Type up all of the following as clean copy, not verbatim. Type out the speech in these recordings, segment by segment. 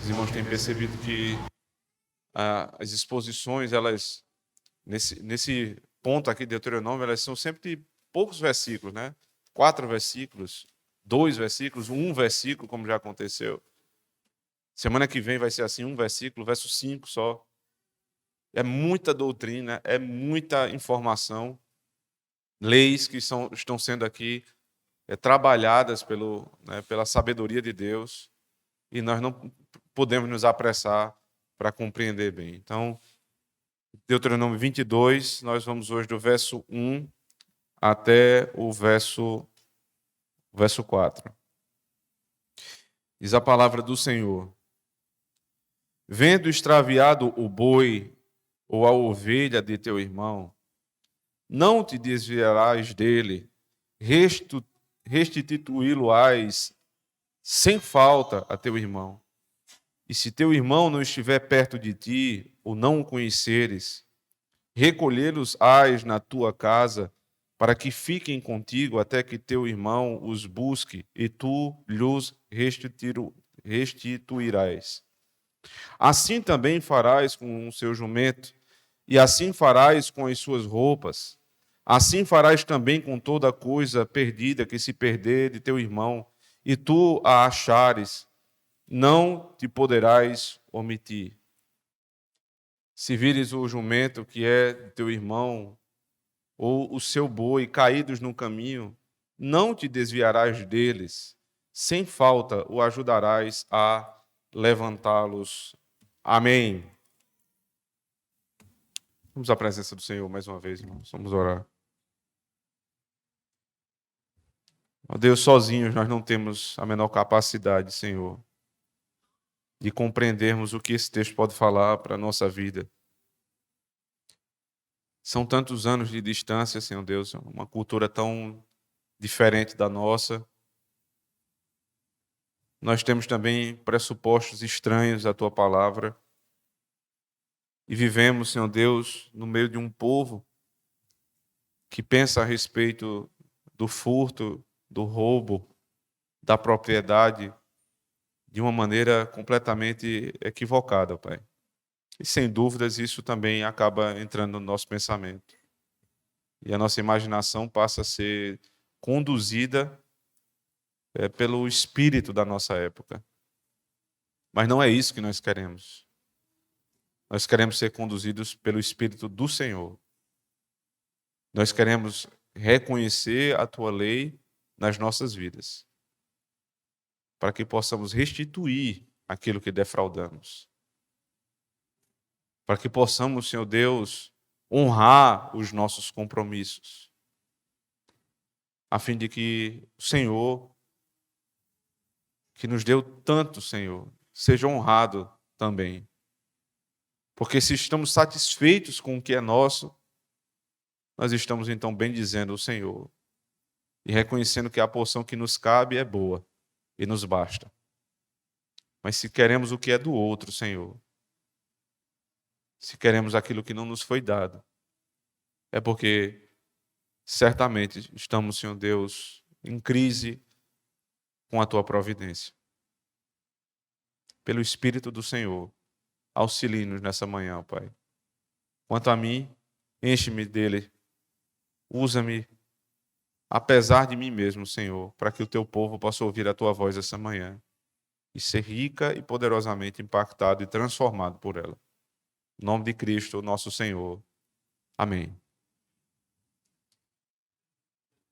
Os irmãos têm percebido que as exposições, elas, nesse ponto aqui de Deuteronômio, elas são sempre de poucos versículos, né? 4 versículos, 2 versículos, 1 versículo, como já aconteceu. Semana que vem vai ser assim, 1 versículo, verso 5 só. É muita doutrina, é muita informação, leis que estão sendo aqui trabalhadas pela sabedoria de Deus, e nós não podemos nos apressar para compreender bem. Então, Deuteronômio 22, nós vamos hoje do verso 1 até o verso 4. Diz a palavra do Senhor: Vendo extraviado o boi ou a ovelha de teu irmão, não te desviarás dele, restituí-lo-ás sem falta a teu irmão. E se teu irmão não estiver perto de ti, ou não o conheceres, recolhê-los-ás na tua casa, para que fiquem contigo até que teu irmão os busque, e tu lhes restituirás. Assim também farás com o seu jumento, e assim farás com as suas roupas. Assim farás também com toda coisa perdida que se perder de teu irmão, e tu a achares, não te poderás omitir. Se vires o jumento que é teu irmão, ou o seu boi caídos no caminho, não te desviarás deles, sem falta o ajudarás a levantá-los. Amém. Vamos à presença do Senhor mais uma vez, irmãos. Vamos orar. Ó Deus, sozinhos nós não temos a menor capacidade, Senhor, de compreendermos o que esse texto pode falar para a nossa vida. São tantos anos de distância, Senhor Deus, uma cultura tão diferente da nossa. Nós temos também pressupostos estranhos à Tua palavra. E vivemos, Senhor Deus, no meio de um povo que pensa a respeito do furto, do roubo, da propriedade, de uma maneira completamente equivocada, Pai. E sem dúvidas isso também acaba entrando no nosso pensamento. E a nossa imaginação passa a ser conduzida pelo espírito da nossa época. Mas não é isso que nós queremos. Nós queremos ser conduzidos pelo Espírito do Senhor. Nós queremos reconhecer a Tua lei nas nossas vidas, para que possamos restituir aquilo que defraudamos. Para que possamos, Senhor Deus, honrar os nossos compromissos, a fim de que o Senhor, que nos deu tanto, Senhor, seja honrado também. Porque se estamos satisfeitos com o que é nosso, nós estamos então bendizendo o Senhor e reconhecendo que a porção que nos cabe é boa e nos basta. Mas se queremos o que é do outro, Senhor, se queremos aquilo que não nos foi dado, é porque certamente estamos, Senhor Deus, em crise com a Tua providência. Pelo Espírito do Senhor, auxilie-nos nessa manhã, Pai. Quanto a mim, enche-me dele, usa-me, apesar de mim mesmo, Senhor, para que o Teu povo possa ouvir a Tua voz essa manhã e ser rica e poderosamente impactado e transformado por ela. Em nome de Cristo, nosso Senhor. Amém.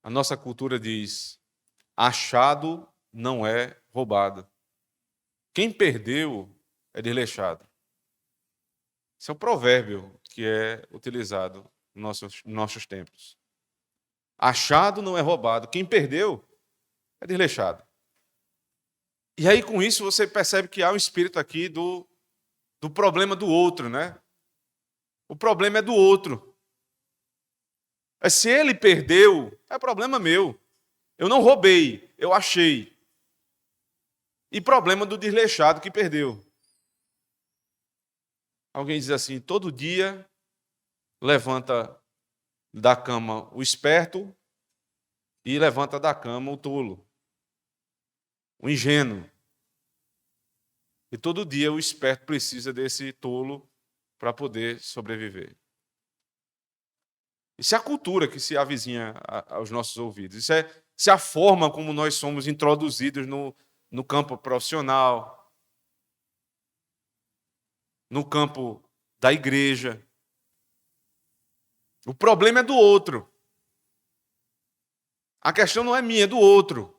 A nossa cultura diz: achado não é roubado. Quem perdeu é desleixado. Esse é o provérbio que é utilizado nos nossos tempos. Achado não é roubado. Quem perdeu é desleixado. E aí, com isso, você percebe que há um espírito aqui do problema do outro, né? O problema é do outro. Se ele perdeu, é problema meu. Eu não roubei, eu achei. E problema do desleixado que perdeu. Alguém diz assim: todo dia levanta da cama o esperto e levanta da cama o tolo, o ingênuo. E todo dia o esperto precisa desse tolo para poder sobreviver. Isso é a cultura que se avizinha aos nossos ouvidos. Isso é a forma como nós somos introduzidos no campo profissional, no campo da igreja. O problema é do outro. A questão não é minha, é do outro.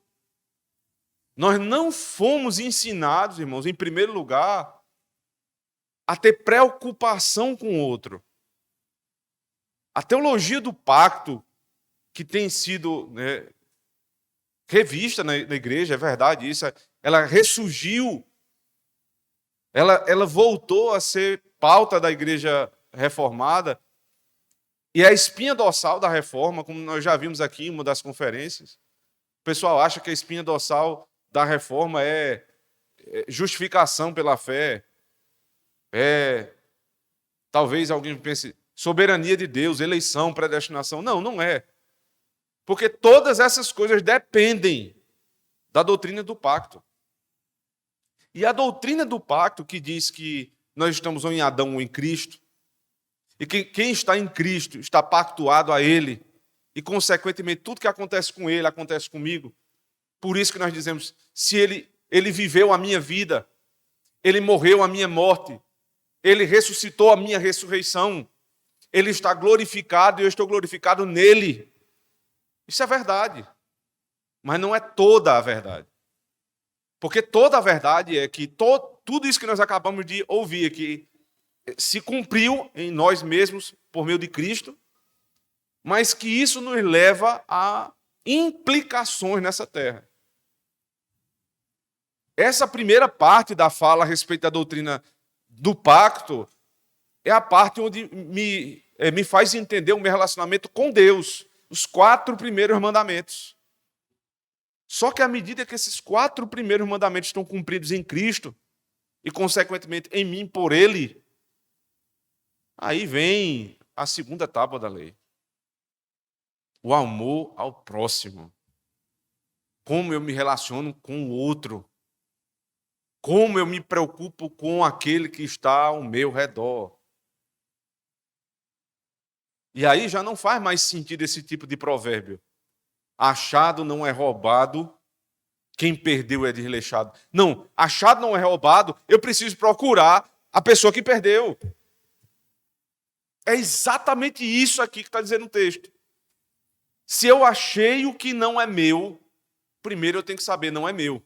Nós não fomos ensinados, irmãos, em primeiro lugar, a ter preocupação com o outro. A teologia do pacto, que tem sido revista na igreja, é verdade isso, ela ressurgiu, ela voltou a ser pauta da igreja reformada, e é a espinha dorsal da reforma, como nós já vimos aqui em uma das conferências. O pessoal acha que a espinha dorsal da reforma é justificação pela fé, talvez alguém pense, soberania de Deus, eleição, predestinação. Não, não é. Porque todas essas coisas dependem da doutrina do pacto. E a doutrina do pacto, que diz que nós estamos ou em Adão ou em Cristo, e que quem está em Cristo está pactuado a Ele, e, consequentemente, tudo que acontece com Ele acontece comigo. Por isso que nós dizemos, se Ele viveu a minha vida, Ele morreu a minha morte, Ele ressuscitou a minha ressurreição, Ele está glorificado e eu estou glorificado nele. Isso é verdade. Mas não é toda a verdade. Porque toda a verdade é que tudo isso que nós acabamos de ouvir aqui se cumpriu em nós mesmos por meio de Cristo, mas que isso nos leva a implicações nessa terra. Essa primeira parte da fala a respeito da doutrina do pacto é a parte onde me faz entender o meu relacionamento com Deus, os 4 primeiros mandamentos. Só que à medida que esses 4 primeiros mandamentos estão cumpridos em Cristo, e consequentemente em mim por Ele, aí vem a segunda tábua da lei. O amor ao próximo. Como eu me relaciono com o outro. Como eu me preocupo com aquele que está ao meu redor. E aí já não faz mais sentido esse tipo de provérbio. Achado não é roubado, quem perdeu é desleixado. Não, achado não é roubado, eu preciso procurar a pessoa que perdeu. É exatamente isso aqui que está dizendo o texto. Se eu achei o que não é meu, primeiro eu tenho que saber, não é meu.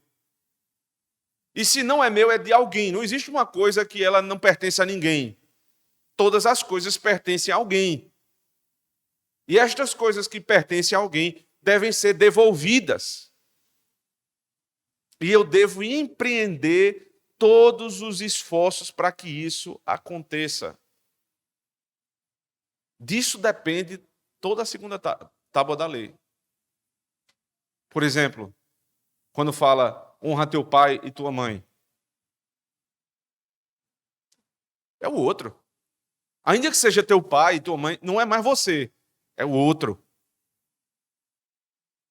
E se não é meu, é de alguém. Não existe uma coisa que ela não pertence a ninguém. Todas as coisas pertencem a alguém. E estas coisas que pertencem a alguém devem ser devolvidas. E eu devo empreender todos os esforços para que isso aconteça. Disso depende toda a segunda tábua da lei. Por exemplo, quando fala honra teu pai e tua mãe. É o outro. Ainda que seja teu pai e tua mãe, não é mais você, é o outro.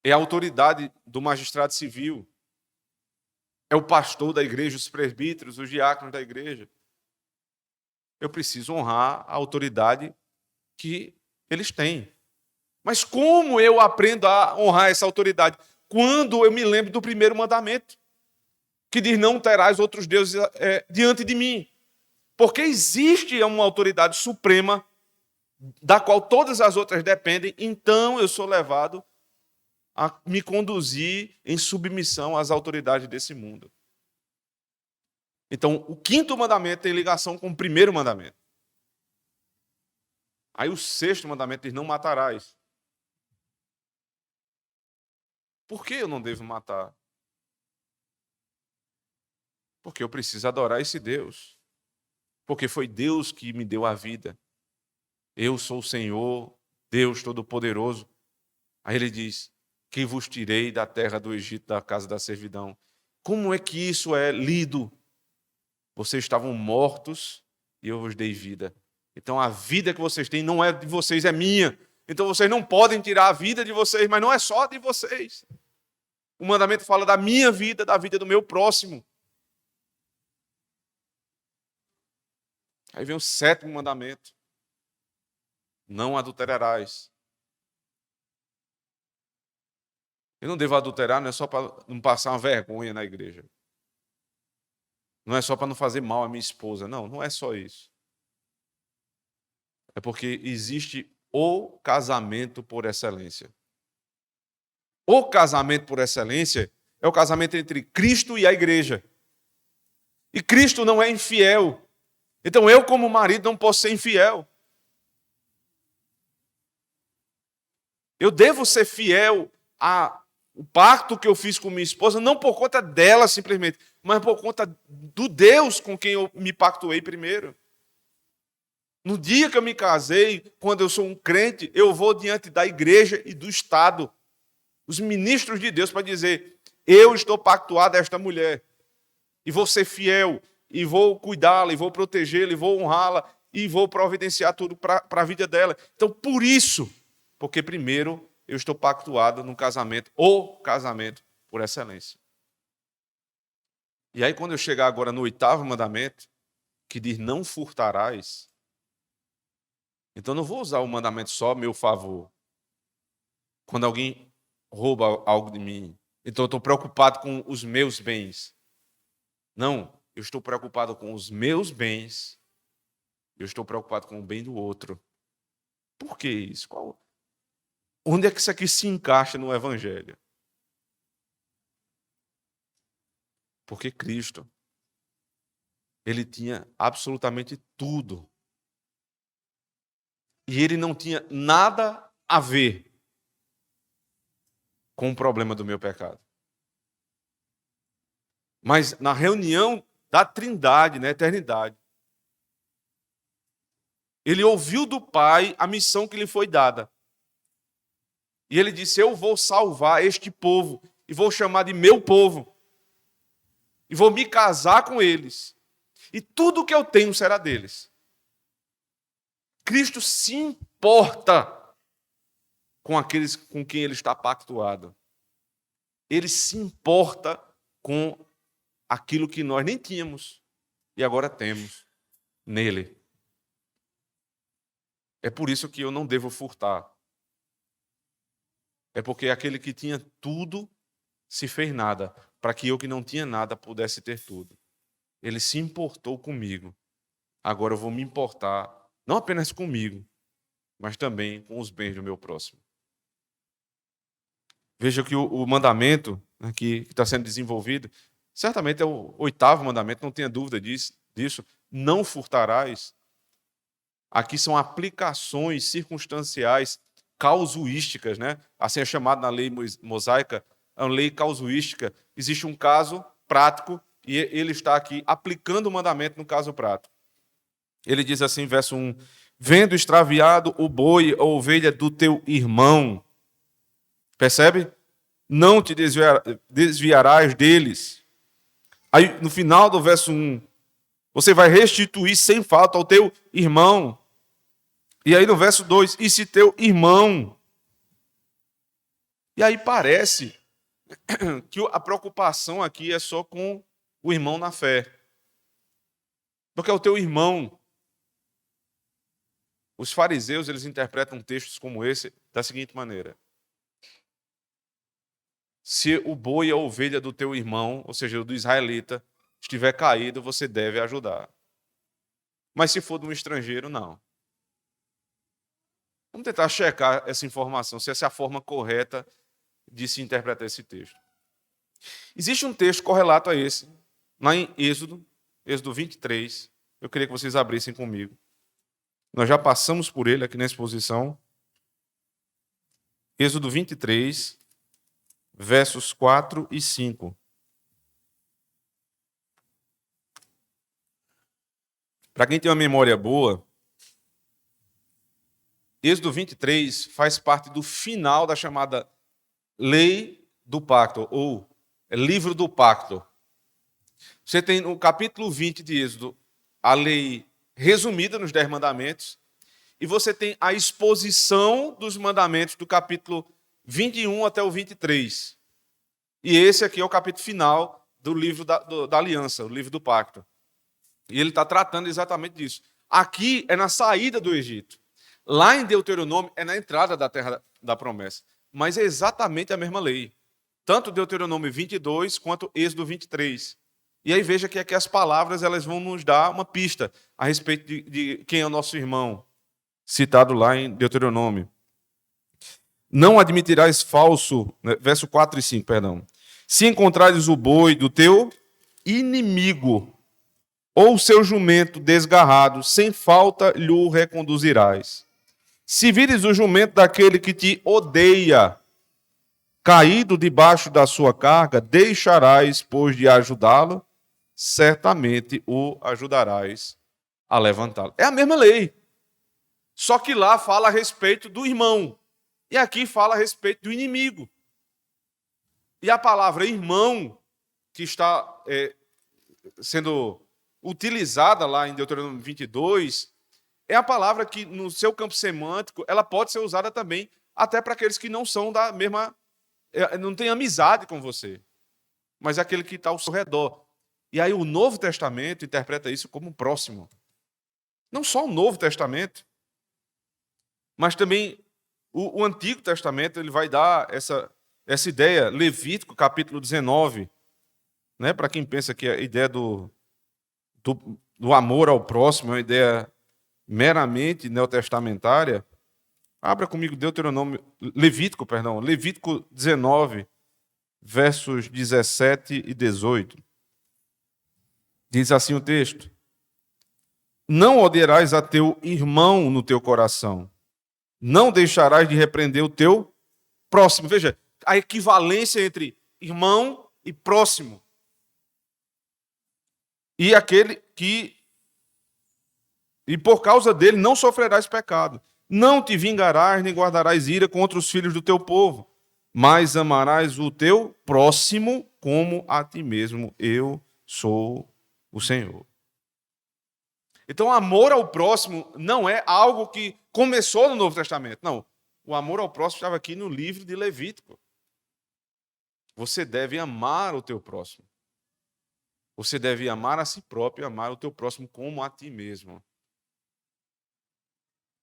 É a autoridade do magistrado civil. É o pastor da igreja, os presbíteros, os diáconos da igreja. Eu preciso honrar a autoridade que eles têm. Mas como eu aprendo a honrar essa autoridade? Quando eu me lembro do primeiro mandamento, que diz, não terás outros deuses diante de mim. Porque existe uma autoridade suprema, da qual todas as outras dependem, então eu sou levado a me conduzir em submissão às autoridades desse mundo. Então, o 5º mandamento tem ligação com o primeiro mandamento. Aí o 6º mandamento diz, não matarás. Por que eu não devo matar? Porque eu preciso adorar esse Deus. Porque foi Deus que me deu a vida. Eu sou o Senhor, Deus Todo-Poderoso. Aí ele diz, que vos tirei da terra do Egito, da casa da servidão. Como é que isso é lido? Vocês estavam mortos e eu vos dei vida. Então a vida que vocês têm não é de vocês, é minha. Então vocês não podem tirar a vida de vocês, mas não é só de vocês. O mandamento fala da minha vida, da vida do meu próximo. Aí vem o 7º mandamento. Não adulterarás. Eu não devo adulterar, não é só para não passar uma vergonha na igreja. Não é só para não fazer mal à minha esposa. Não, não é só isso. É porque existe o casamento por excelência. O casamento por excelência é o casamento entre Cristo e a igreja. E Cristo não é infiel. Então eu, como marido, não posso ser infiel. Eu devo ser fiel ao pacto que eu fiz com minha esposa, não por conta dela simplesmente, mas por conta do Deus com quem eu me pactuei primeiro. No dia que eu me casei, quando eu sou um crente, eu vou diante da igreja e do Estado, os ministros de Deus, para dizer: eu estou pactuado a esta mulher, e vou ser fiel, e vou cuidá-la, e vou protegê-la, e vou honrá-la, e vou providenciar tudo para a vida dela. Então, por isso, porque primeiro eu estou pactuado no casamento, o casamento por excelência. E aí, quando eu chegar agora no 8º mandamento, que diz: não furtarás, então não vou usar o mandamento só a meu favor. Quando alguém rouba algo de mim, então eu estou preocupado com os meus bens. Não, eu estou preocupado com os meus bens, eu estou preocupado com o bem do outro. Por que isso? Onde é que isso aqui se encaixa no Evangelho? Porque Cristo, ele tinha absolutamente tudo. E ele não tinha nada a ver com o problema do meu pecado. Mas na reunião da Trindade, na eternidade, ele ouviu do Pai a missão que lhe foi dada. E ele disse: eu vou salvar este povo, e vou chamar de meu povo, e vou me casar com eles, e tudo que eu tenho será deles. Cristo se importa com aqueles com quem ele está pactuado. Ele se importa com aquilo que nós nem tínhamos e agora temos nele. É por isso que eu não devo furtar. É porque aquele que tinha tudo se fez nada, para que eu que não tinha nada pudesse ter tudo. Ele se importou comigo. Agora eu vou me importar, não apenas comigo, mas também com os bens do meu próximo. Veja que o mandamento aqui que está sendo desenvolvido, certamente é o 8º mandamento, não tenha dúvida disso. Não furtarás. Aqui são aplicações circunstanciais, causuísticas, né? Assim é chamado na lei mosaica, a lei causuística. Existe um caso prático e ele está aqui aplicando o mandamento no caso prático. Ele diz assim, verso 1: vendo extraviado o boi ou ovelha do teu irmão, percebe? Não te desviarás deles. Aí, no final do verso 1, você vai restituir sem falta ao teu irmão. E aí no verso 2, e se teu irmão. E aí parece que a preocupação aqui é só com o irmão na fé. Porque é o teu irmão. Os fariseus, eles interpretam textos como esse da seguinte maneira: se o boi ou a ovelha do teu irmão, ou seja, do israelita, estiver caído, você deve ajudar. Mas se for de um estrangeiro, não. Vamos tentar checar essa informação, se essa é a forma correta de se interpretar esse texto. Existe um texto correlato a esse, lá em Êxodo 23. Eu queria que vocês abrissem comigo. Nós já passamos por ele aqui na exposição. Êxodo 23, versos 4 e 5. Para quem tem uma memória boa, Êxodo 23 faz parte do final da chamada Lei do Pacto, ou Livro do Pacto. Você tem no capítulo 20 de Êxodo a lei resumida nos 10 mandamentos, e você tem a exposição dos mandamentos do capítulo 21 até o 23. E esse aqui é o capítulo final do livro da aliança, o livro do pacto. E ele está tratando exatamente disso. Aqui é na saída do Egito. Lá em Deuteronômio é na entrada da terra da promessa. Mas é exatamente a mesma lei. Tanto Deuteronômio 22 quanto Êxodo 23. E aí veja que aqui as palavras elas vão nos dar uma pista a respeito de quem é o nosso irmão, citado lá em Deuteronômio. Não admitirás falso, verso 4 e 5, perdão. Se encontrares o boi do teu inimigo, ou o seu jumento desgarrado, sem falta lhe reconduzirás. Se vires o jumento daquele que te odeia, caído debaixo da sua carga, deixarás, pois, de ajudá-lo, certamente o ajudarás a levantá-lo. É a mesma lei. Só que lá fala a respeito do irmão. E aqui fala a respeito do inimigo. E a palavra irmão, que está sendo utilizada lá em Deuteronômio 22, é a palavra que, no seu campo semântico, ela pode ser usada também até para aqueles que não são da mesma, não têm amizade com você, mas é aquele que está ao seu redor. E aí o Novo Testamento interpreta isso como próximo. Não só o Novo Testamento, mas também o Antigo Testamento, ele vai dar essa ideia. Levítico, capítulo 19, né? Para quem pensa que a ideia do amor ao próximo é uma ideia meramente neotestamentária, abra comigo Levítico 19, versos 17 e 18. Diz assim o texto: não odiarás a teu irmão no teu coração, não deixarás de repreender o teu próximo. Veja, a equivalência entre irmão e próximo. E aquele que, e por causa dele não sofrerás pecado. Não te vingarás, nem guardarás ira contra os filhos do teu povo, mas amarás o teu próximo como a ti mesmo. Eu sou o Senhor. Então, amor ao próximo não é algo que começou no Novo Testamento. Não, o amor ao próximo estava aqui no livro de Levítico. Você deve amar o teu próximo. Você deve amar a si próprio e amar o teu próximo como a ti mesmo.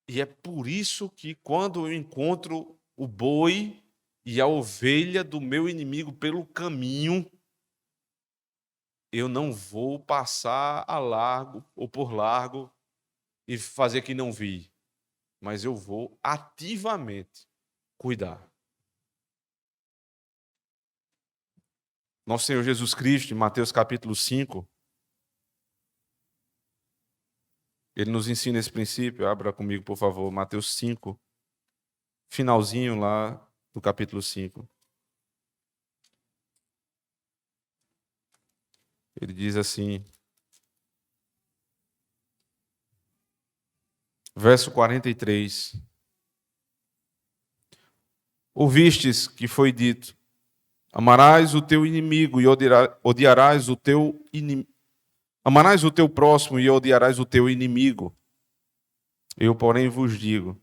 E é por isso que quando eu encontro o boi e a ovelha do meu inimigo pelo caminho, eu não vou passar a largo ou por largo e fazer que não vi, mas eu vou ativamente cuidar. Nosso Senhor Jesus Cristo, em Mateus capítulo 5, ele nos ensina esse princípio. Abra comigo, por favor, Mateus 5, finalzinho lá do capítulo 5. Ele diz assim, verso 43. Ouvistes que foi dito: amarás o teu inimigo e odiarás o teu inimigo. Amarás o teu próximo e odiarás o teu inimigo. Eu, porém, vos digo: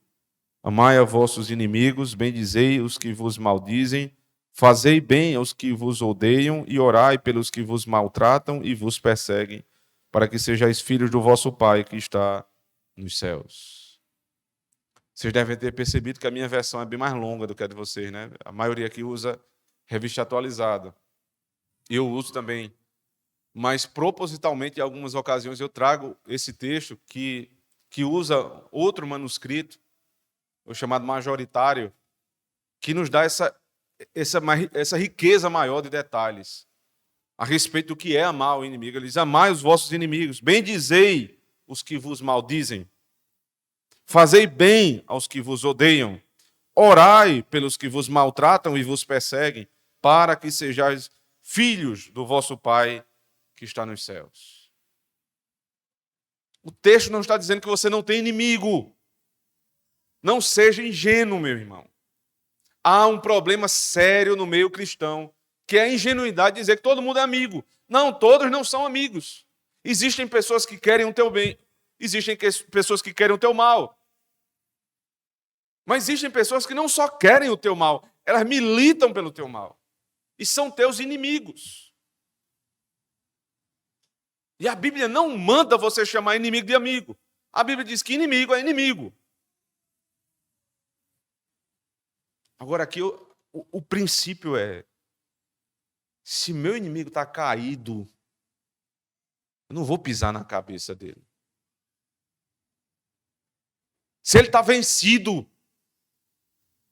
amai a vossos inimigos, bendizei os que vos maldizem, fazei bem aos que vos odeiam e orai pelos que vos maltratam e vos perseguem, para que sejais filhos do vosso Pai que está nos céus. Vocês devem ter percebido que a minha versão é bem mais longa do que a de vocês, né? A maioria aqui usa revista atualizada. Eu uso também. Mas propositalmente, em algumas ocasiões, eu trago esse texto que usa outro manuscrito, o chamado majoritário, que nos dá essa riqueza maior de detalhes a respeito do que é amar o inimigo. Ele diz: amai os vossos inimigos, bendizei os que vos maldizem, fazei bem aos que vos odeiam, orai pelos que vos maltratam e vos perseguem, para que sejais filhos do vosso Pai que está nos céus. O texto não está dizendo que você não tem inimigo. Não seja ingênuo, meu irmão. Há um problema sério no meio cristão, que é a ingenuidade de dizer que todo mundo é amigo. Não, todos não são amigos. Existem pessoas que querem o teu bem, existem pessoas que querem o teu mal. Mas existem pessoas que não só querem o teu mal, elas militam pelo teu mal. E são teus inimigos. E a Bíblia não manda você chamar inimigo de amigo. A Bíblia diz que inimigo é inimigo. Agora aqui o princípio é, se meu inimigo está caído, eu não vou pisar na cabeça dele. Se ele está vencido,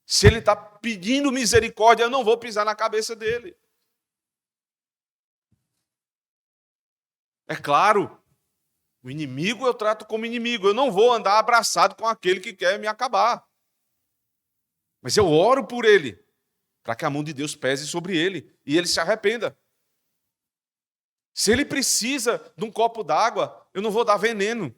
se ele está pedindo misericórdia, eu não vou pisar na cabeça dele. É claro, o inimigo eu trato como inimigo. Eu não vou andar abraçado com aquele que quer me acabar. Mas eu oro por ele, para que a mão de Deus pese sobre ele e ele se arrependa. Se ele precisa de um copo d'água, eu não vou dar veneno.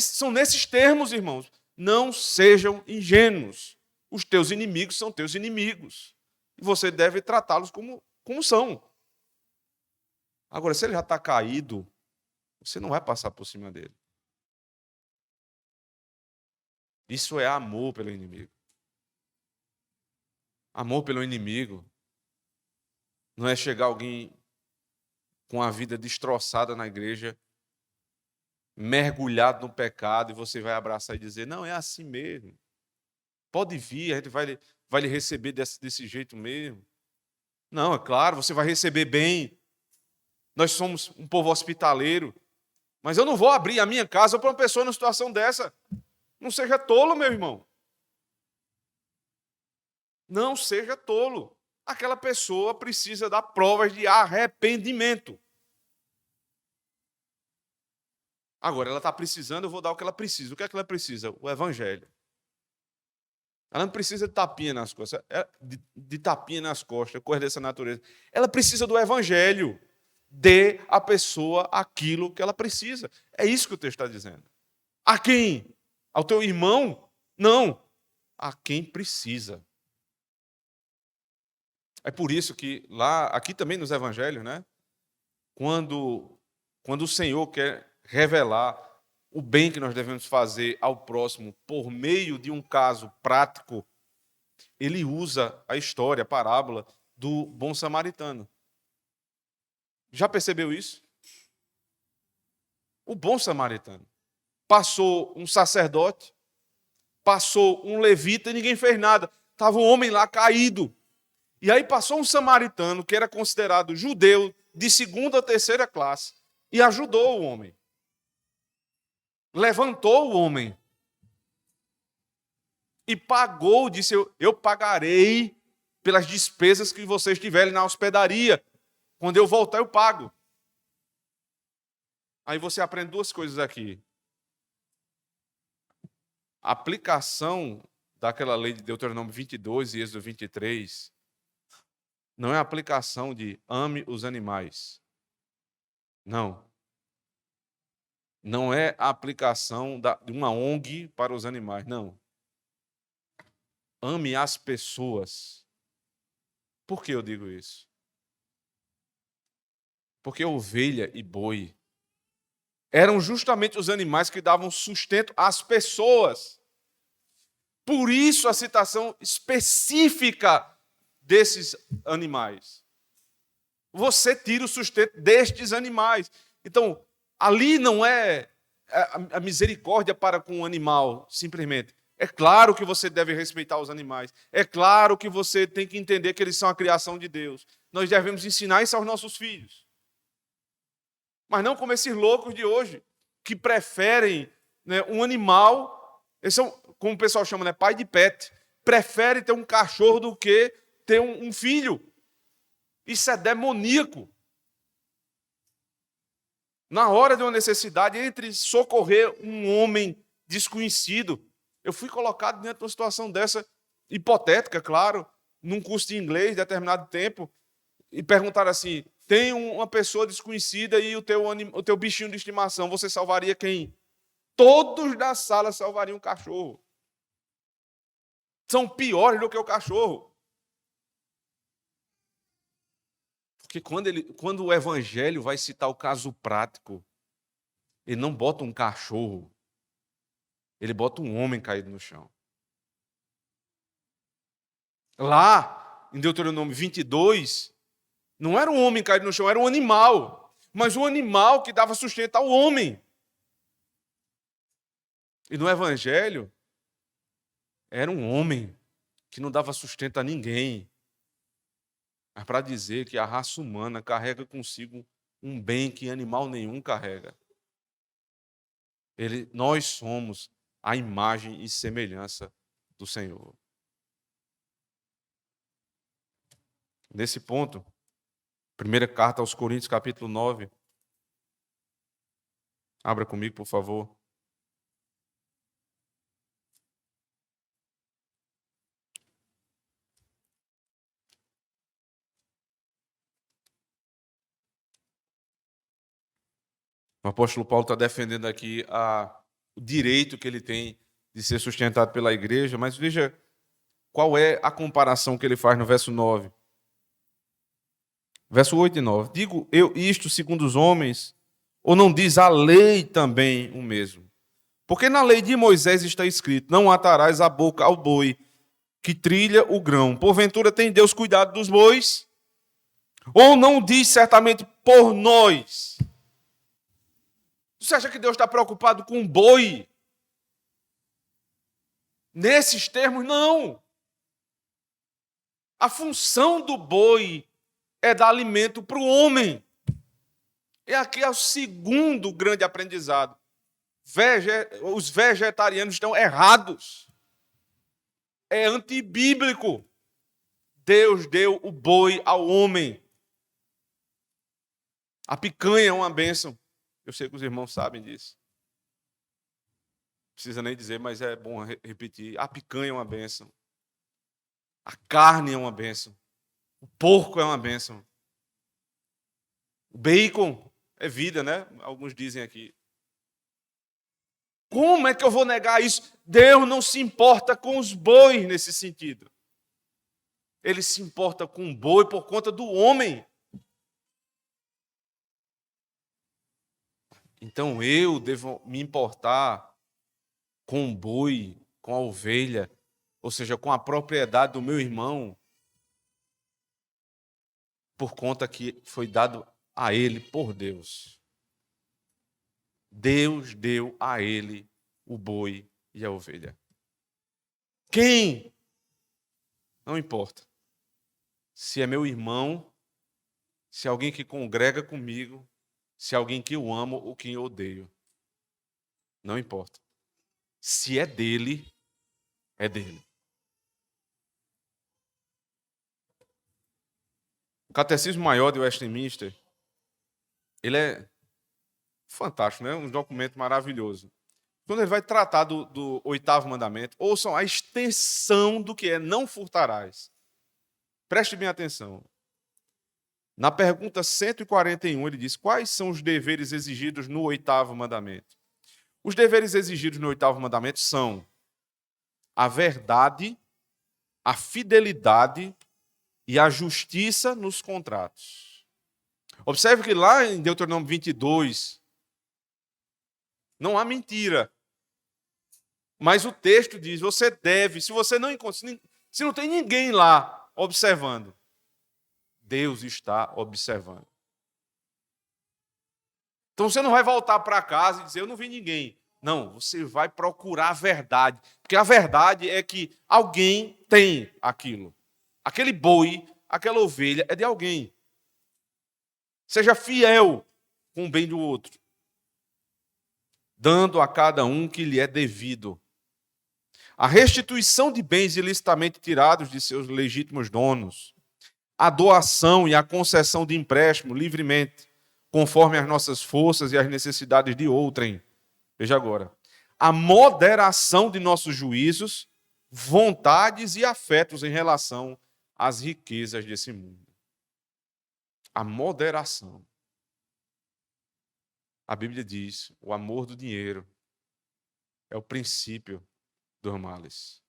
São nesses termos, irmãos. Não sejam ingênuos. Os teus inimigos são teus inimigos. E você deve tratá-los como são. Agora, se ele já está caído, você não vai passar por cima dele. Isso é amor pelo inimigo. Amor pelo inimigo não é chegar alguém com a vida destroçada na igreja, mergulhado no pecado, e você vai abraçar e dizer, não, é assim mesmo. Pode vir, a gente vai lhe receber desse jeito mesmo. Não, é claro, você vai receber bem. Nós somos um povo hospitaleiro. Mas eu não vou abrir a minha casa para uma pessoa numa situação dessa. Não seja tolo, meu irmão. Não seja tolo. Aquela pessoa precisa dar provas de arrependimento. Agora, ela está precisando, eu vou dar o que ela precisa. O que é que ela precisa? O evangelho. Ela não precisa de tapinha nas costas, de tapinha nas costas, coisa dessa natureza. Ela precisa do evangelho. Dê à pessoa aquilo que ela precisa. É isso que o texto está dizendo. A quem? Ao teu irmão? Não. A quem precisa. É por isso que aqui também nos evangelhos, né? Quando o Senhor quer revelar o bem que nós devemos fazer ao próximo por meio de um caso prático, ele usa a história, a parábola do bom samaritano. Já percebeu isso? O bom samaritano. Passou um sacerdote, passou um levita e ninguém fez nada. Estava um homem lá caído. E aí passou um samaritano, que era considerado judeu, de segunda ou terceira classe, e ajudou o homem. Levantou o homem. E pagou, disse, eu pagarei pelas despesas que vocês tiverem na hospedaria. Quando eu voltar, eu pago. Aí você aprende duas coisas aqui. A aplicação daquela lei de Deuteronômio 22 e Êxodo 23 não é a aplicação de ame os animais. Não. Não é a aplicação de uma ONG para os animais. Não. Ame as pessoas. Por que eu digo isso? Porque ovelha e boi eram justamente os animais que davam sustento às pessoas. Por isso a citação específica desses animais. Você tira o sustento destes animais. Então, ali não é a misericórdia para com o animal, simplesmente. É claro que você deve respeitar os animais. É claro que você tem que entender que eles são a criação de Deus. Nós devemos ensinar isso aos nossos filhos. Mas não como esses loucos de hoje, que preferem, né, um animal, eles são, como o pessoal chama, né, pai de pet, prefere ter um cachorro do que ter um filho. Isso é demoníaco. Na hora de uma necessidade, entre socorrer um homem desconhecido, eu fui colocado dentro de uma situação dessa, hipotética, claro, num curso de inglês, de determinado tempo, e perguntaram assim, tem uma pessoa desconhecida e o teu bichinho de estimação, você salvaria quem? Todos da sala salvariam o cachorro. São piores do que o cachorro. Porque quando o evangelho vai citar o caso prático, ele não bota um cachorro, ele bota um homem caído no chão. Lá, em Deuteronômio 22, não era um homem caído no chão, era um animal. Mas o animal que dava sustento ao homem. E no Evangelho, era um homem que não dava sustento a ninguém. Mas para dizer que a raça humana carrega consigo um bem que animal nenhum carrega. Nós somos a imagem e semelhança do Senhor. Nesse ponto, primeira carta aos Coríntios, capítulo 9. Abra comigo, por favor. O apóstolo Paulo está defendendo aqui o direito que ele tem de ser sustentado pela igreja, mas veja qual é a comparação que ele faz no verso 9. Verso 8 e 9. Digo eu isto segundo os homens, ou não diz a lei também o mesmo? Porque na lei de Moisés está escrito: não atarás a boca ao boi que trilha o grão. Porventura tem Deus cuidado dos bois? Ou não diz certamente por nós? Você acha que Deus está preocupado com o boi? Nesses termos, não. A função do boi é dar alimento para o homem. E aqui é o segundo grande aprendizado. Os vegetarianos estão errados. É antibíblico. Deus deu o boi ao homem. A picanha é uma bênção. Eu sei que os irmãos sabem disso. Não precisa nem dizer, mas é bom repetir. A picanha é uma bênção. A carne é uma bênção. O porco é uma bênção. O bacon é vida, né? Alguns dizem aqui. Como é que eu vou negar isso? Deus não se importa com os bois nesse sentido. Ele se importa com o boi por conta do homem. Então eu devo me importar com o boi, com a ovelha, ou seja, com a propriedade do meu irmão, por conta que foi dado a ele por Deus. Deus deu a ele o boi e a ovelha. Quem? Não importa. Se é meu irmão, se é alguém que congrega comigo, se é alguém que eu amo ou quem eu odeio. Não importa. Se é dele, é dele. O Catecismo Maior de Westminster, ele é fantástico, né? Um documento maravilhoso. Quando ele vai tratar do oitavo mandamento, ouçam a extensão do que é não furtarás. Preste bem atenção. Na pergunta 141, ele diz: quais são os deveres exigidos no oitavo mandamento? Os deveres exigidos no oitavo mandamento são a verdade, a fidelidade e a justiça nos contratos. Observe que lá em Deuteronômio 22, não há mentira. Mas o texto diz, você deve, se você não encontra, se não tem ninguém lá observando, Deus está observando. Então você não vai voltar para casa e dizer, eu não vi ninguém. Não, você vai procurar a verdade. Porque a verdade é que alguém tem aquilo. Aquele boi, aquela ovelha é de alguém. Seja fiel com o bem do outro, dando a cada um que lhe é devido. A restituição de bens ilicitamente tirados de seus legítimos donos, a doação e a concessão de empréstimo livremente, conforme as nossas forças e as necessidades de outrem. Veja agora. A moderação de nossos juízos, vontades e afetos em relação às riquezas desse mundo. A moderação. A Bíblia diz, o amor do dinheiro é o princípio dos males.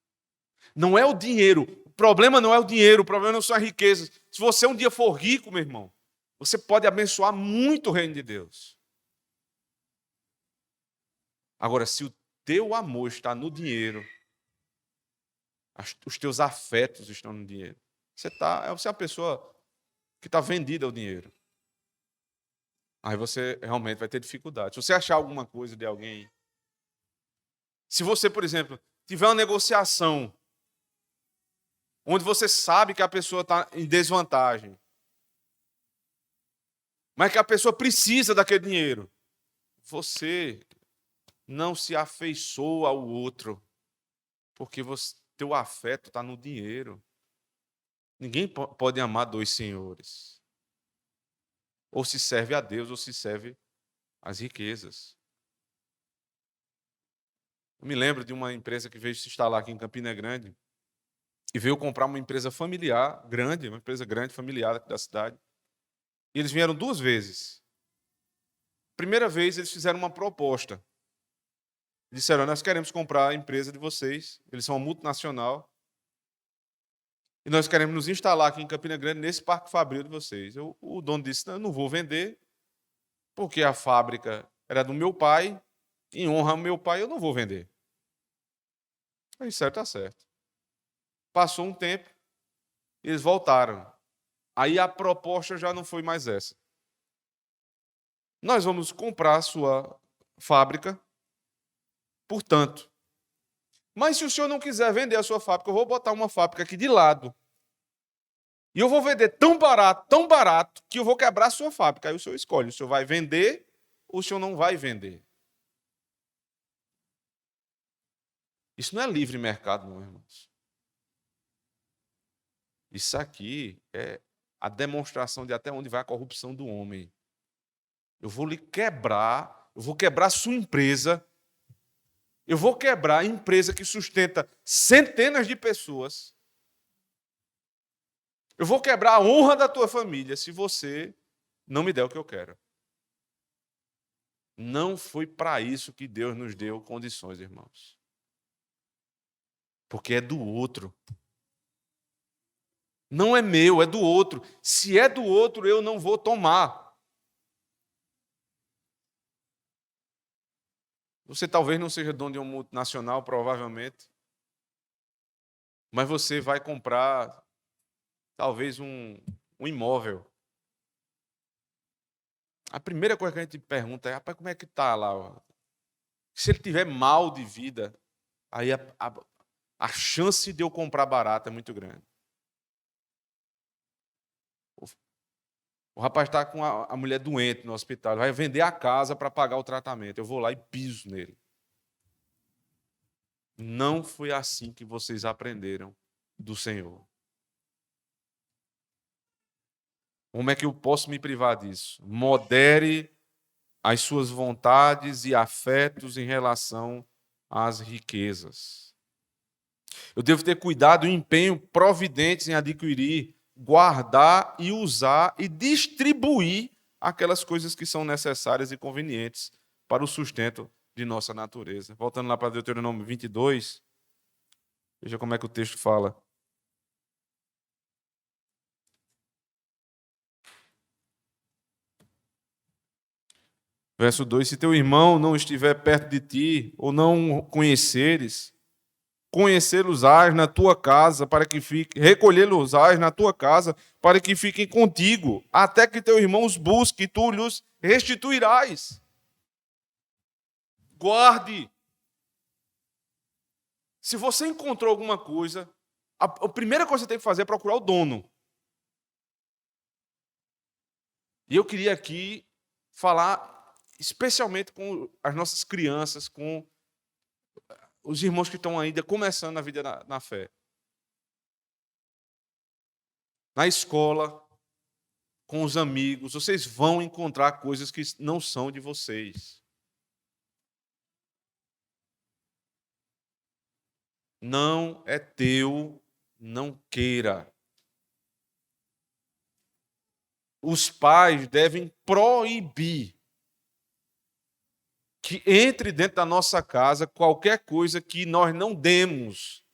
Não é o dinheiro. O problema não é o dinheiro, o problema não são as riquezas. Se você um dia for rico, meu irmão, você pode abençoar muito o reino de Deus. Agora, se o teu amor está no dinheiro, os teus afetos estão no dinheiro, você é uma pessoa que está vendida ao dinheiro. Aí você realmente vai ter dificuldade. Se você achar alguma coisa de alguém, Se você, por exemplo, tiver uma negociação onde você sabe que a pessoa está em desvantagem, mas que a pessoa precisa daquele dinheiro, você não se afeiçoa ao outro, porque teu afeto está no dinheiro. Ninguém pode amar dois senhores. Ou se serve a Deus, ou se serve às riquezas. Eu me lembro de uma empresa que veio se instalar aqui em Campina Grande e veio comprar uma empresa familiar grande, uma empresa grande, familiar da cidade. E eles vieram 2 vezes. Primeira vez, eles fizeram uma proposta. Disseram, nós queremos comprar a empresa de vocês, eles são uma multinacional, e nós queremos nos instalar aqui em Campina Grande, nesse Parque Fabril de vocês. O dono disse, não, eu não vou vender, porque a fábrica era do meu pai, em honra ao meu pai, eu não vou vender. Aí, certo, tá certo. Passou um tempo, eles voltaram. Aí a proposta já não foi mais essa. Nós vamos comprar a sua fábrica, portanto. Mas se o senhor não quiser vender a sua fábrica, eu vou botar uma fábrica aqui de lado. E eu vou vender tão barato, que eu vou quebrar a sua fábrica. Aí o senhor escolhe, o senhor vai vender ou o senhor não vai vender. Isso não é livre mercado, não, irmãos. Isso aqui é a demonstração de até onde vai a corrupção do homem. Eu vou lhe quebrar, eu vou quebrar a sua empresa, eu vou quebrar a empresa que sustenta centenas de pessoas. Eu vou quebrar a honra da tua família se você não me der o que eu quero. Não foi para isso que Deus nos deu condições, irmãos. Porque é do outro. Não é meu, é do outro. Se é do outro, eu não vou tomar. Você talvez não seja dono de uma multinacional, provavelmente. Mas você vai comprar, talvez, um imóvel. A primeira coisa que a gente pergunta é, rapaz, como é que está lá? Se ele tiver mal de vida, aí a chance de eu comprar barato é muito grande. O rapaz está com a mulher doente no hospital, vai vender a casa para pagar o tratamento. Eu vou lá e piso nele. Não foi assim que vocês aprenderam do Senhor. Como é que eu posso me privar disso? Modere as suas vontades e afetos em relação às riquezas. Eu devo ter cuidado e empenho providentes em adquirir, guardar e usar e distribuir aquelas coisas que são necessárias e convenientes para o sustento de nossa natureza. Voltando lá para Deuteronômio 22, veja como é que o texto fala. Verso 2, se teu irmão não estiver perto de ti, ou não conheceres, conhecê-los-ás na tua casa, para que fique, recolhê-los-ás na tua casa, para que fiquem contigo, até que teu irmão os busque, e tu lhes restituirás. Guarde. Se você encontrou alguma coisa, a primeira coisa que você tem que fazer é procurar o dono. E eu queria aqui falar especialmente com as nossas crianças, com os irmãos que estão ainda começando a vida na fé. Na escola, com os amigos, vocês vão encontrar coisas que não são de vocês. Não é teu, não queira. Os pais devem proibir que entre dentro da nossa casa qualquer coisa que nós não demos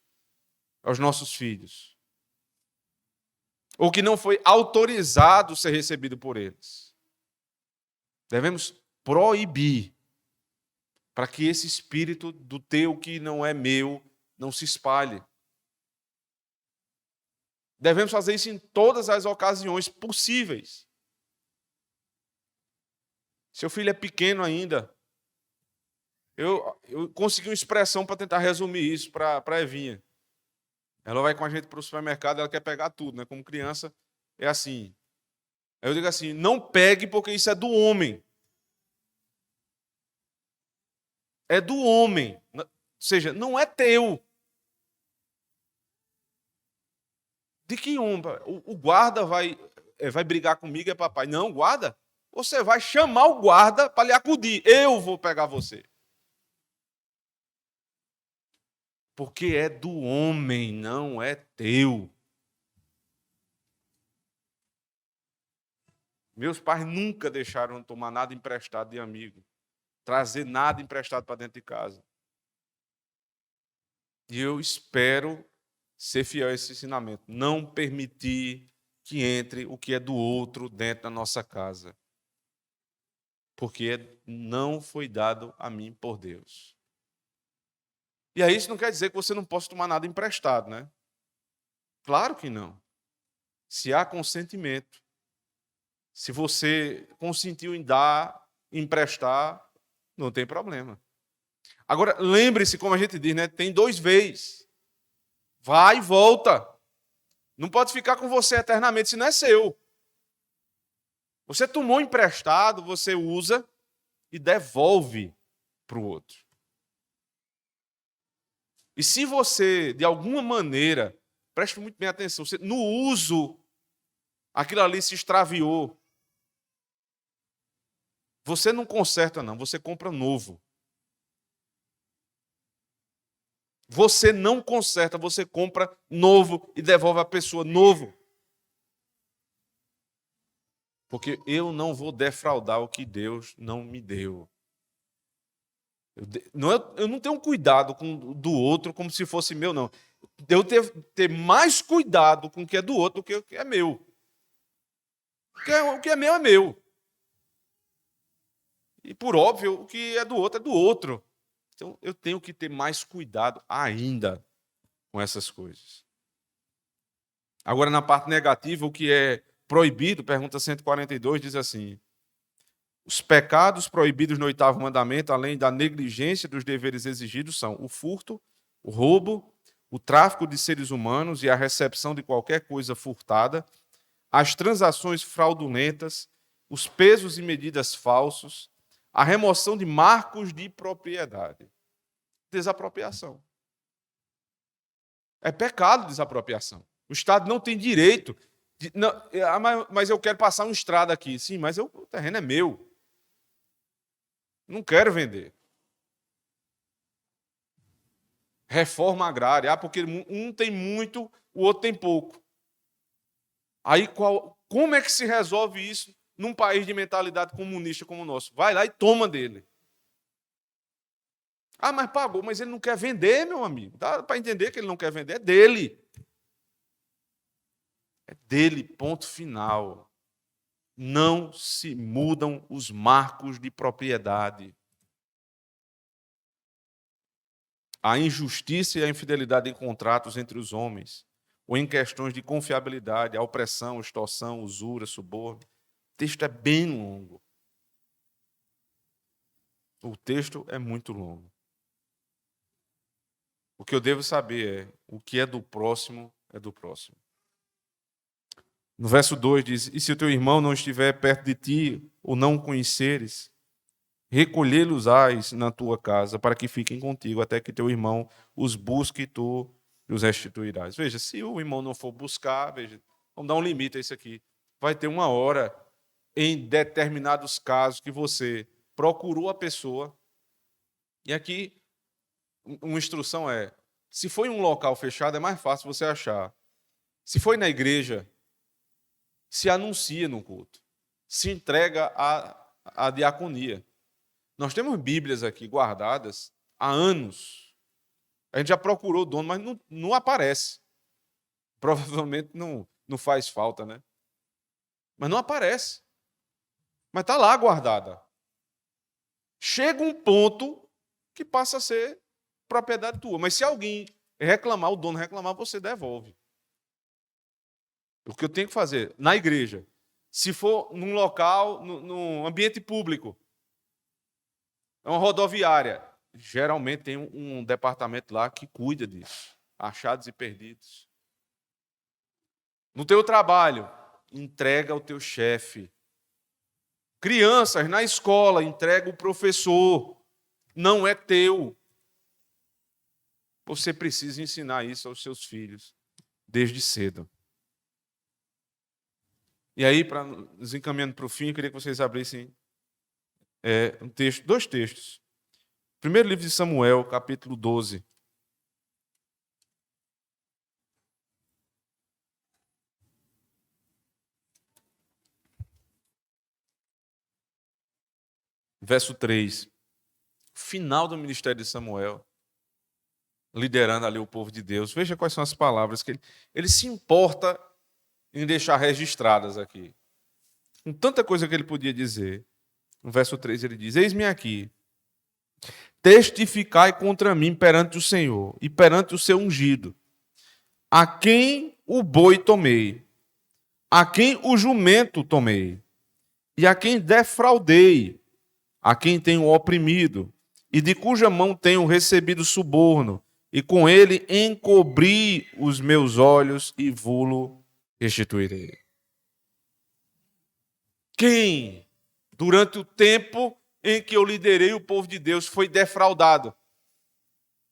aos nossos filhos. Ou que não foi autorizado ser recebido por eles. Devemos proibir para que esse espírito do teu que não é meu não se espalhe. Devemos fazer isso em todas as ocasiões possíveis. Seu filho é pequeno ainda. Eu consegui uma expressão para tentar resumir isso para a Evinha. Ela vai com a gente para o supermercado, ela quer pegar tudo, né? Como criança, é assim. Aí eu digo assim: não pegue porque isso é do homem. É do homem. Ou seja, não é teu. De que homem? O guarda vai brigar comigo, é papai. Não, guarda. Você vai chamar o guarda para lhe acudir. Eu vou pegar você. Porque é do homem, não é teu. Meus pais nunca deixaram tomar nada emprestado de amigo, trazer nada emprestado para dentro de casa. E eu espero ser fiel a esse ensinamento. Não permitir que entre o que é do outro dentro da nossa casa. Porque não foi dado a mim por Deus. E aí isso não quer dizer que você não possa tomar nada emprestado, né? Claro que não. Se há consentimento, se você consentiu em dar, emprestar, não tem problema. Agora, lembre-se, como a gente diz, né? Tem 2 vezes. Vai e volta. Não pode ficar com você eternamente, se não é seu. Você tomou emprestado, você usa e devolve para o outro. E se você, de alguma maneira, preste muito bem atenção, no uso, aquilo ali se extraviou, você não conserta, não, você compra novo. Você não conserta, você compra novo e devolve a pessoa novo. Porque eu não vou defraudar o que Deus não me deu. Eu não tenho cuidado com do outro como se fosse meu, não. Eu ter mais cuidado com o que é do outro do que o que é meu. O que é meu é meu. E, por óbvio, o que é do outro é do outro. Então, eu tenho que ter mais cuidado ainda com essas coisas. Agora, na parte negativa, o que é proibido, pergunta 142, diz assim: os pecados proibidos no 8º mandamento, além da negligência dos deveres exigidos, são o furto, o roubo, o tráfico de seres humanos e a recepção de qualquer coisa furtada, as transações fraudulentas, os pesos e medidas falsos, a remoção de marcos de propriedade. Desapropriação. É pecado desapropriação. O Estado não tem direito. Mas eu quero passar uma estrada aqui. Sim, mas o terreno é meu. Não quero vender. Reforma agrária. Porque um tem muito, o outro tem pouco. Aí como é que se resolve isso num país de mentalidade comunista como o nosso? Vai lá e toma dele. Ah, mas pagou, mas ele não quer vender, meu amigo. Dá para entender que ele não quer vender, é dele. É dele, ponto final. Não se mudam os marcos de propriedade. A injustiça e a infidelidade em contratos entre os homens, ou em questões de confiabilidade, a opressão, extorsão, usura, suborno. O texto é bem longo. O texto é muito longo. O que eu devo saber é: o que é do próximo é do próximo. No verso 2 diz: e se o teu irmão não estiver perto de ti, ou não o conheceres, recolhê-los-ás na tua casa, para que fiquem contigo, até que teu irmão os busque e tu os restituirás. Veja, se o irmão não for buscar, veja, vamos dar um limite a isso aqui. Vai ter uma hora, em determinados casos, que você procurou a pessoa, e aqui uma instrução é: se for em um local fechado, é mais fácil você achar. Se for na igreja, se anuncia no culto, se entrega à diaconia. Nós temos Bíblias aqui guardadas há anos. A gente já procurou o dono, mas não aparece. Provavelmente não faz falta, né? Mas não aparece. Mas está lá guardada. Chega um ponto que passa a ser propriedade tua. Mas se alguém reclamar, o dono reclamar, você devolve. O que eu tenho que fazer na igreja, se for num local, num ambiente público, é uma rodoviária, geralmente tem um departamento lá que cuida disso, achados e perdidos. No teu trabalho, entrega ao teu chefe. Crianças, na escola, entrega o professor. Não é teu. Você precisa ensinar isso aos seus filhos, desde cedo. E aí, para nos encaminhando para o fim, eu queria que vocês abrissem dois textos. Primeiro livro de Samuel, capítulo 12. Verso 3. Final do ministério de Samuel, liderando ali o povo de Deus. Veja quais são as palavras que ele se importa em deixar registradas aqui. Com tanta coisa que ele podia dizer. No verso 3 ele diz: Eis-me aqui, testificai contra mim perante o Senhor e perante o seu ungido, a quem o boi tomei, a quem o jumento tomei, e a quem defraudei, a quem tenho oprimido, e de cuja mão tenho recebido suborno, e com ele encobri os meus olhos e vulo restituirei. Quem, durante o tempo em que eu liderei o povo de Deus, foi defraudado?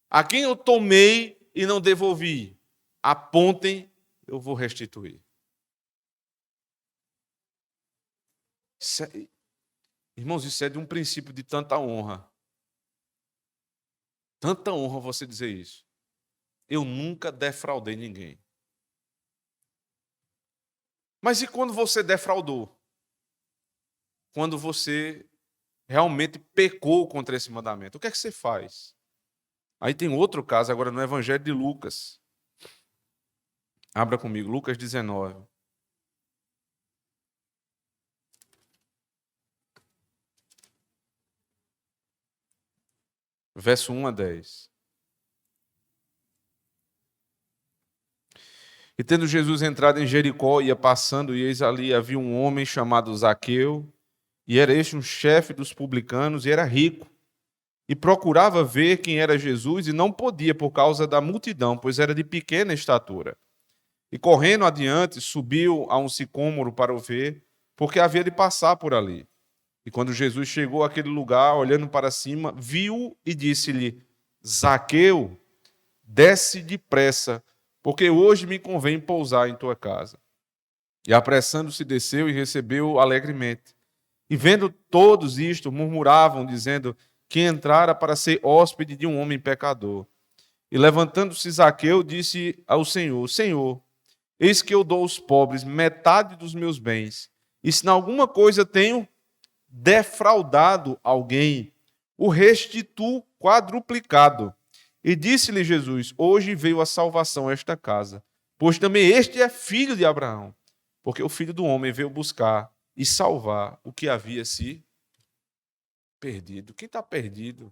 A quem eu tomei e não devolvi, apontem, eu vou restituir. Irmãos, isso é de um princípio de tanta honra. Tanta honra você dizer isso. Eu nunca defraudei ninguém. Mas e quando você defraudou? Quando você realmente pecou contra esse mandamento, o que é que você faz? Aí tem outro caso agora no Evangelho de Lucas. Abra comigo, Lucas 19. Verso 1 a 10. E tendo Jesus entrado em Jericó, ia passando, e eis ali havia um homem chamado Zaqueu, e era este um chefe dos publicanos, e era rico. E procurava ver quem era Jesus, e não podia por causa da multidão, pois era de pequena estatura. E correndo adiante, subiu a um sicômoro para o ver, porque havia de passar por ali. E quando Jesus chegou àquele lugar, olhando para cima, viu e disse-lhe: Zaqueu, desce depressa, porque hoje me convém pousar em tua casa. E apressando-se, desceu e recebeu alegremente. E vendo todos isto, murmuravam, dizendo que entrara para ser hóspede de um homem pecador. E levantando-se Zaqueu, disse ao Senhor: Senhor, eis que eu dou aos pobres metade dos meus bens, e se em alguma coisa tenho defraudado alguém, o restituo quadruplicado. E disse-lhe Jesus: Hoje veio a salvação a esta casa, pois também este é filho de Abraão, porque o Filho do Homem veio buscar e salvar o que havia se perdido. Quem está perdido?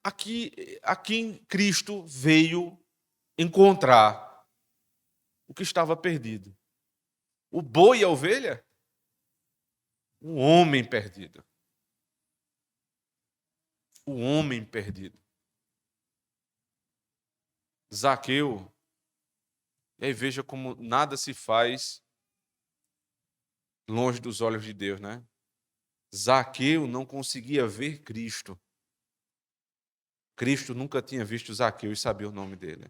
Aqui Cristo veio encontrar o que estava perdido. O boi e a ovelha? Um homem perdido. O homem perdido. Zaqueu. E aí veja como nada se faz longe dos olhos de Deus, né? Zaqueu não conseguia ver Cristo. Cristo nunca tinha visto Zaqueu e sabia o nome dele.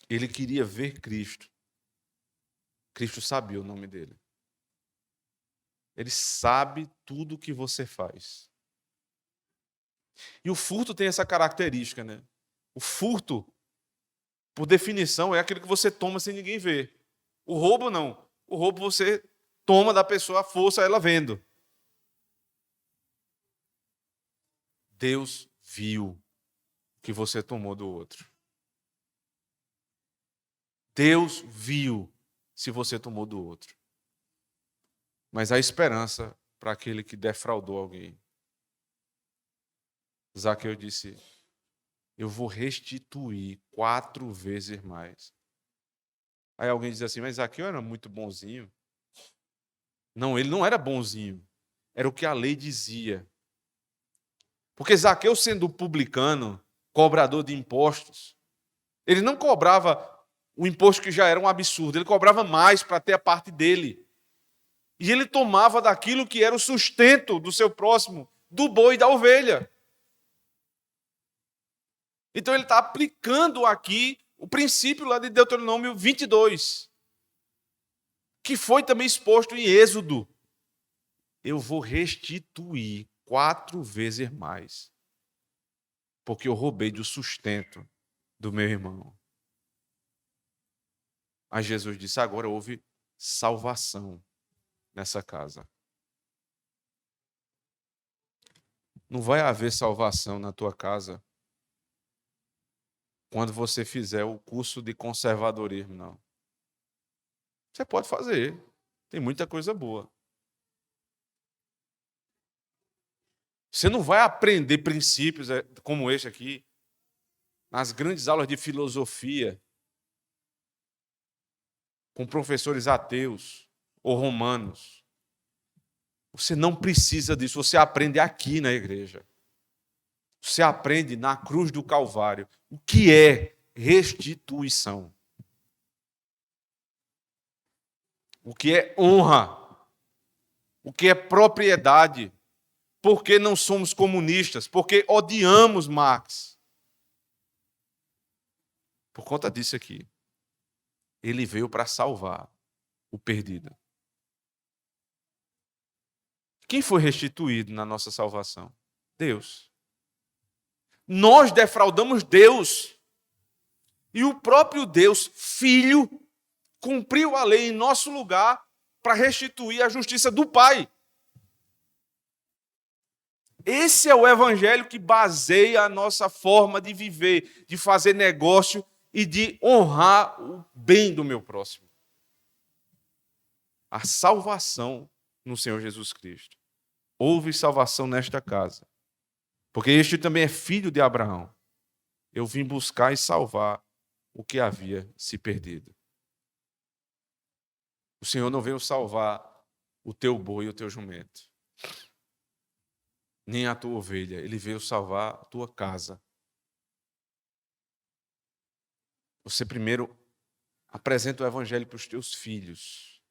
Ele queria ver Cristo. Cristo sabia o nome dele. Ele sabe tudo o que você faz. E o furto tem essa característica, né? O furto, por definição, é aquele que você toma sem ninguém ver. O roubo, não. O roubo você toma da pessoa à força, ela vendo. Deus viu que você tomou do outro. Deus viu se você tomou do outro. Mas há esperança para aquele que defraudou alguém. Zaqueu disse: eu vou restituir 4 vezes mais. Aí alguém diz assim: mas Zaqueu era muito bonzinho. Não, ele não era bonzinho. Era o que a lei dizia. Porque Zaqueu, sendo publicano, cobrador de impostos, ele não cobrava o imposto que já era um absurdo, ele cobrava mais para ter a parte dele. E ele tomava daquilo que era o sustento do seu próximo, do boi e da ovelha. Então ele está aplicando aqui o princípio lá de Deuteronômio 22, que foi também exposto em Êxodo. Eu vou restituir 4 vezes mais, porque eu roubei do sustento do meu irmão. Aí Jesus disse, agora houve salvação nessa casa. Não vai haver salvação na tua casa quando você fizer o curso de conservadorismo, não. Você pode fazer. Tem muita coisa boa. Você não vai aprender princípios como este aqui nas grandes aulas de filosofia com professores ateus ou romanos. Você não precisa disso. Você aprende aqui na igreja. Você aprende na cruz do Calvário o que é restituição. O que é honra. O que é propriedade. Por que não somos comunistas? Porque odiamos Marx. Por conta disso aqui. Ele veio para salvar o perdido. Quem foi restituído na nossa salvação? Deus. Nós defraudamos Deus. E o próprio Deus, Filho, cumpriu a lei em nosso lugar para restituir a justiça do Pai. Esse é o evangelho que baseia a nossa forma de viver, de fazer negócio e de honrar o bem do meu próximo. A salvação no Senhor Jesus Cristo. Houve salvação nesta casa. Porque este também é filho de Abraão. Eu vim buscar e salvar o que havia se perdido. O Senhor não veio salvar o teu boi e o teu jumento. Nem a tua ovelha. Ele veio salvar a tua casa. Você primeiro apresenta o evangelho para os teus filhos.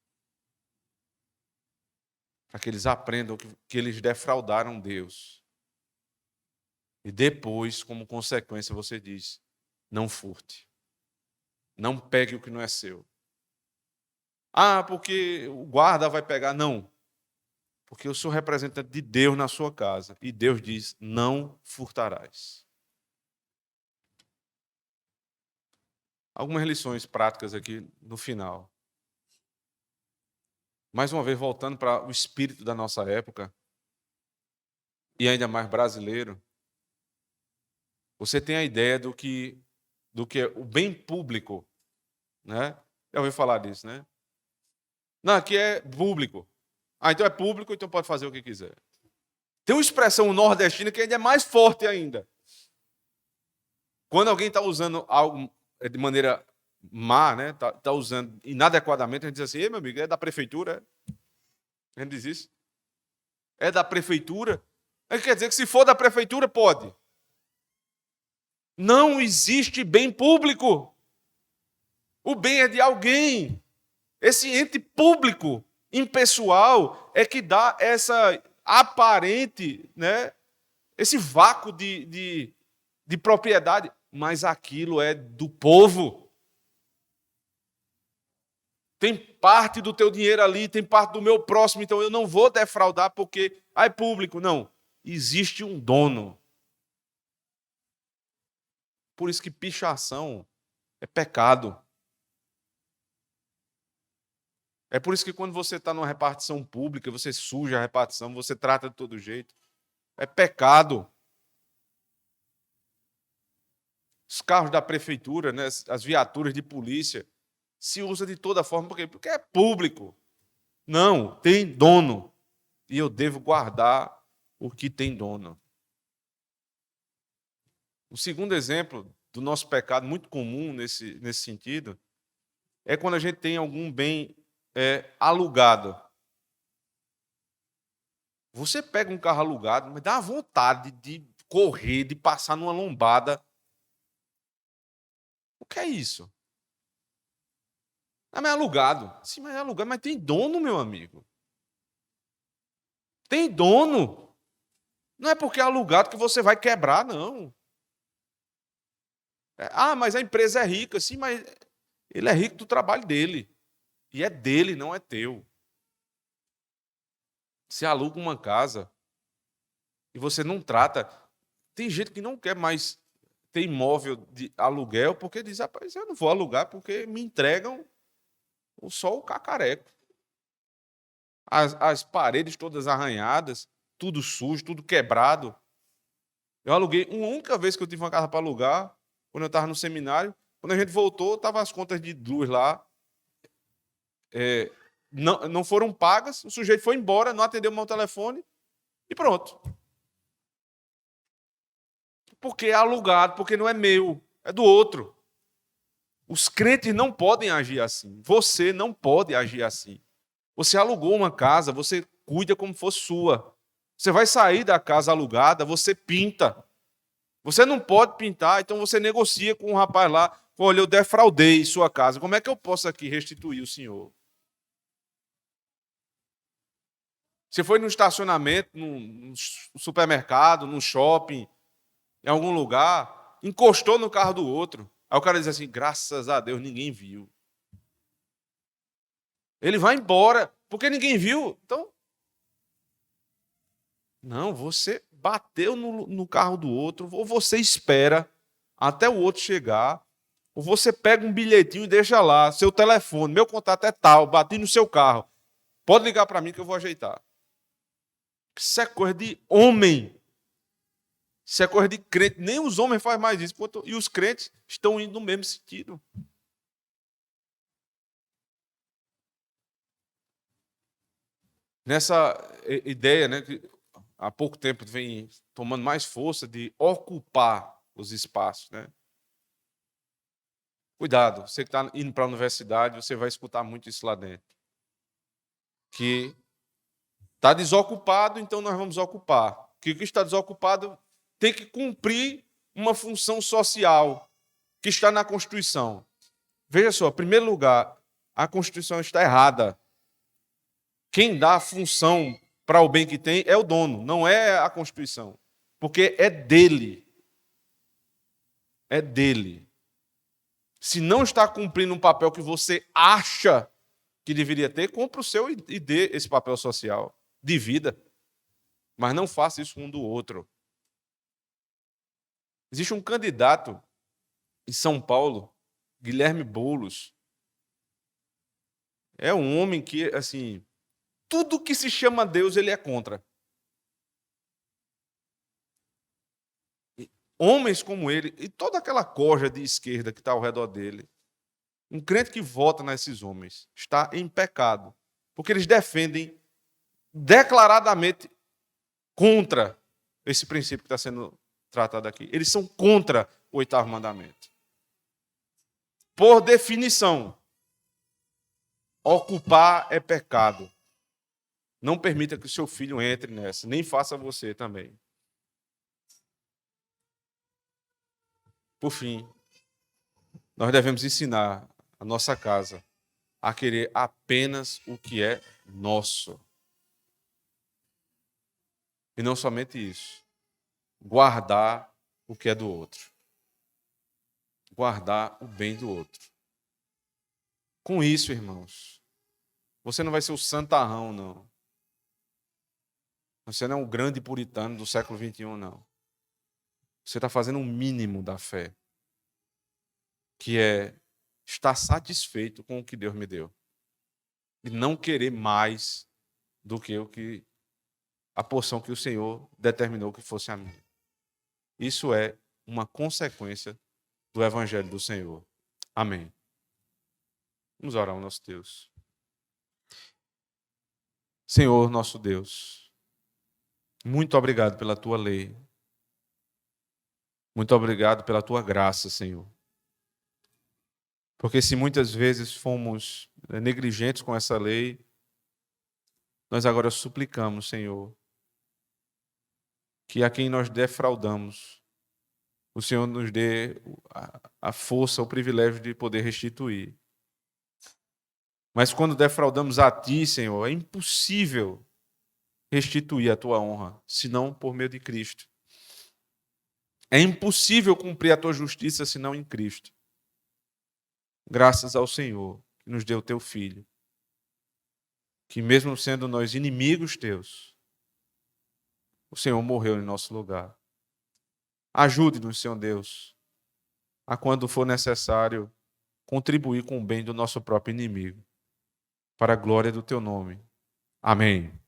Para que eles aprendam que eles defraudaram Deus. E depois, como consequência, você diz, não furte. Não pegue o que não é seu. Ah, porque o guarda vai pegar. Não. Porque eu sou representante de Deus na sua casa. E Deus diz, não furtarás. Algumas lições práticas aqui no final. Mais uma vez, voltando para o espírito da nossa época, e ainda mais brasileiro, você tem a ideia do que é o bem público, né? Já ouviu falar disso, né? Não, aqui é público. Ah, então é público, então pode fazer o que quiser. Tem uma expressão nordestina que ainda é mais forte ainda. Quando alguém está usando algo de maneira má, né? Tá usando inadequadamente, a gente diz assim, meu amigo, é da prefeitura? A gente diz isso. É da prefeitura? Aí quer dizer que se for da prefeitura, pode. Não existe bem público. O bem é de alguém. Esse ente público, impessoal, é que dá essa aparente, né, esse vácuo de propriedade. Mas aquilo é do povo. Tem parte do teu dinheiro ali, tem parte do meu próximo, então eu não vou defraudar porque é público. Não. Existe um dono. Por isso que pichação é pecado. É por isso que quando você está numa repartição pública, você suja a repartição, você trata de todo jeito. É pecado. Os carros da prefeitura, né, as viaturas de polícia, se usa de toda forma. Por quê? Porque é público. Não, tem dono. E eu devo guardar o que tem dono. O segundo exemplo do nosso pecado, muito comum nesse sentido, é quando a gente tem algum bem alugado. Você pega um carro alugado, mas dá uma vontade de correr, de passar numa lombada. O que é isso? Ah, mas é alugado. Sim, mas é alugado, mas tem dono, meu amigo. Tem dono. Não é porque é alugado que você vai quebrar, não. Ah, mas a empresa é rica. Sim, mas ele é rico do trabalho dele. E é dele, não é teu. Você aluga uma casa e você não trata. Tem gente que não quer mais ter imóvel de aluguel porque diz, rapaz, eu não vou alugar porque me entregam só o cacareco. As paredes todas arranhadas, tudo sujo, tudo quebrado. Eu aluguei, uma única vez que eu tive uma casa para alugar, quando eu estava no seminário, quando a gente voltou, estavam as contas de luz lá, não foram pagas, o sujeito foi embora, não atendeu o meu telefone e pronto. Porque é alugado, porque não é meu, é do outro. Os crentes não podem agir assim. Você não pode agir assim. Você alugou uma casa, você cuida como fosse sua. Você vai sair da casa alugada, você pinta. Você não pode pintar, então você negocia com o rapaz lá. Olha, eu defraudei sua casa. Como é que eu posso aqui restituir o senhor? Você foi no estacionamento, num supermercado, num shopping, em algum lugar, encostou no carro do outro. Aí o cara diz assim: graças a Deus ninguém viu. Ele vai embora, porque ninguém viu. Então, não, você bateu no carro do outro, ou você espera até o outro chegar, ou você pega um bilhetinho e deixa lá, seu telefone, meu contato é tal, bati no seu carro. Pode ligar para mim que eu vou ajeitar. Isso é coisa de homem. Isso é coisa de crente. Nem os homens fazem mais isso. E os crentes estão indo no mesmo sentido. Nessa ideia, né, que há pouco tempo vem tomando mais força de ocupar os espaços, né? Cuidado, você que está indo para a universidade, você vai escutar muito isso lá dentro. Que está desocupado, então nós vamos ocupar. Que o que está desocupado tem que cumprir uma função social que está na Constituição. Veja só, em primeiro lugar, a Constituição está errada. Quem dá a função para o bem que tem é o dono, não é a Constituição. Porque é dele. É dele. Se não está cumprindo um papel que você acha que deveria ter, compre o seu e dê esse papel social de vida. Mas não faça isso um do outro. Existe um candidato em São Paulo, Guilherme Boulos. É um homem que, assim, tudo que se chama Deus, ele é contra. Homens como ele, e toda aquela corja de esquerda que está ao redor dele, um crente que vota nesses homens está em pecado, porque eles defendem declaradamente contra esse princípio que está sendo tratado aqui. Eles são contra o oitavo mandamento. Por definição, ocupar é pecado. Não permita que o seu filho entre nessa, nem faça você também. Por fim, nós devemos ensinar a nossa casa a querer apenas o que é nosso. E não somente isso, guardar o que é do outro. Guardar o bem do outro. Com isso, irmãos, você não vai ser o santarrão, não. Você não é um grande puritano do século XXI, não. Você está fazendo um mínimo da fé, que é estar satisfeito com o que Deus me deu. E não querer mais do que a porção que o Senhor determinou que fosse a minha. Isso é uma consequência do Evangelho do Senhor. Amém. Vamos orar ao nosso Deus. Senhor, nosso Deus, muito obrigado pela tua lei. Muito obrigado pela tua graça, Senhor. Porque se muitas vezes fomos negligentes com essa lei, nós agora suplicamos, Senhor, que a quem nós defraudamos, o Senhor nos dê a força, o privilégio de poder restituir. Mas quando defraudamos a Ti, Senhor, é impossível restituir a Tua honra, senão por meio de Cristo. É impossível cumprir a Tua justiça, senão em Cristo. Graças ao Senhor, que nos deu o Teu Filho, que mesmo sendo nós inimigos Teus, o Senhor morreu em nosso lugar. Ajude-nos, Senhor Deus, a quando for necessário, contribuir com o bem do nosso próprio inimigo, para a glória do Teu nome. Amém.